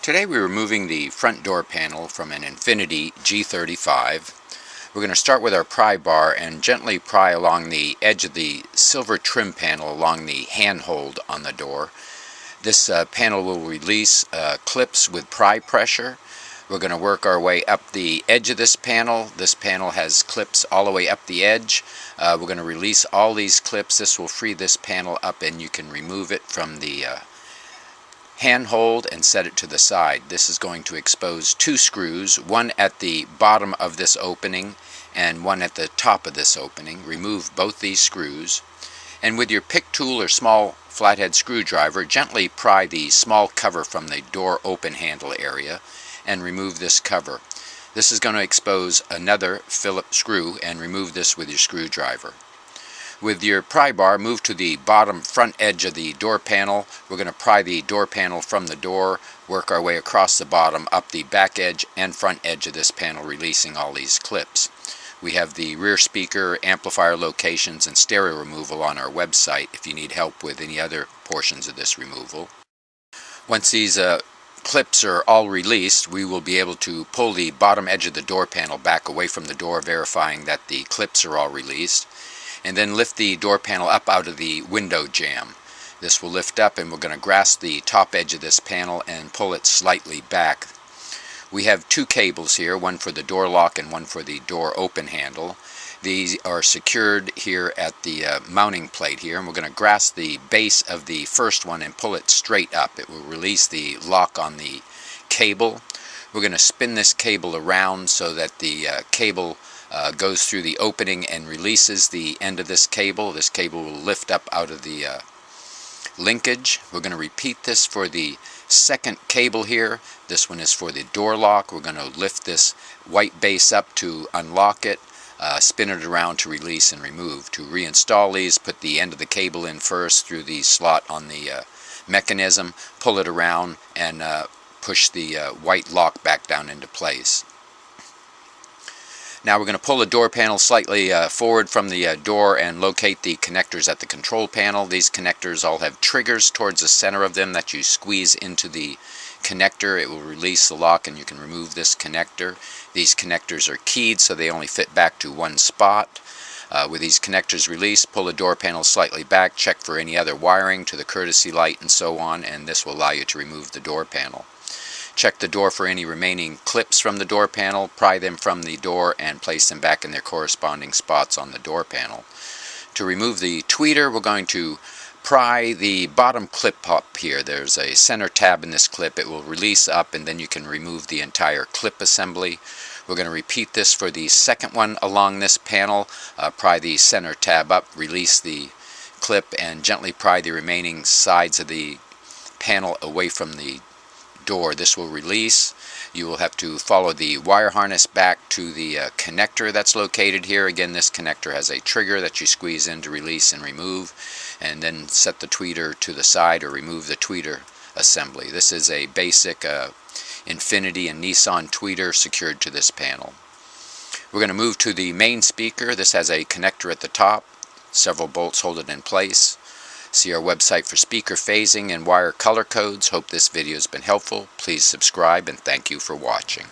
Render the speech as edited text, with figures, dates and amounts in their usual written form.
Today we're removing the front door panel from an Infiniti G35. We're going to start with our pry bar and gently pry along the edge of the silver trim panel along the handhold on the door. This panel will release clips with pry pressure. We're going to work our way up the edge of this panel. This panel has clips all the way up the edge. We're going to release all these clips. This will free this panel up and you can remove it from the handhold and set it to the side. This is going to expose two screws, one at the bottom of this opening and one at the top of this opening. Remove both these screws, and with your pick tool or small flathead screwdriver, gently pry the small cover from the door open handle area and remove this cover. This is going to expose another Phillips screw, and remove this with your screwdriver. With your pry bar, move to the bottom front edge of the door panel. We're going to pry the door panel from the door, work our way across the bottom, up the back edge and front edge of this panel, releasing all these clips. We have the rear speaker, amplifier locations, and stereo removal on our website if you need help with any other portions of this removal. Once these clips are all released, we will be able to pull the bottom edge of the door panel back away from the door, verifying that the clips are all released, and then lift the door panel up out of the window jamb. This will lift up, and we're going to grasp the top edge of this panel and pull it slightly back. We have two cables here, one for the door lock and one for the door open handle. These are secured here at the mounting plate here, and we're going to grasp the base of the first one and pull it straight up. It will release the lock on the cable. We're going to spin this cable around so that the cable goes through the opening and releases the end of this cable. This cable will lift up out of the linkage. We're going to repeat this for the second cable here. This one is for the door lock. We're going to lift this white base up to unlock it, spin it around to release and remove. To reinstall these, put the end of the cable in first through the slot on the mechanism, pull it around, and push the white lock back down into place. Now we're going to pull the door panel slightly forward from the door and locate the connectors at the control panel. These connectors all have triggers towards the center of them that you squeeze into the connector. It will release the lock and you can remove this connector. These connectors are keyed, so they only fit back to one spot. With these connectors released, pull the door panel slightly back, check for any other wiring to the courtesy light and so on, and this will allow you to remove the door panel. Check the door for any remaining clips from the door panel, pry them from the door, and place them back in their corresponding spots on the door panel. To remove the tweeter, we're going to pry the bottom clip up here. There's a center tab in this clip. It will release up, and then you can remove the entire clip assembly. We're going to repeat this for the second one along this panel. Pry the center tab up, release the clip, and gently pry the remaining sides of the panel away from the door. This will release. You will have to follow the wire harness back to the connector that's located here. Again, this connector has a trigger that you squeeze in to release and remove, and then set the tweeter to the side or remove the tweeter assembly. This is a basic Infiniti and Nissan tweeter secured to this panel. We're going to move to the main speaker. This has a connector at the top. Several bolts hold it in place. See our website for speaker phasing and wire color codes. Hope this video has been helpful. Please subscribe, and thank you for watching.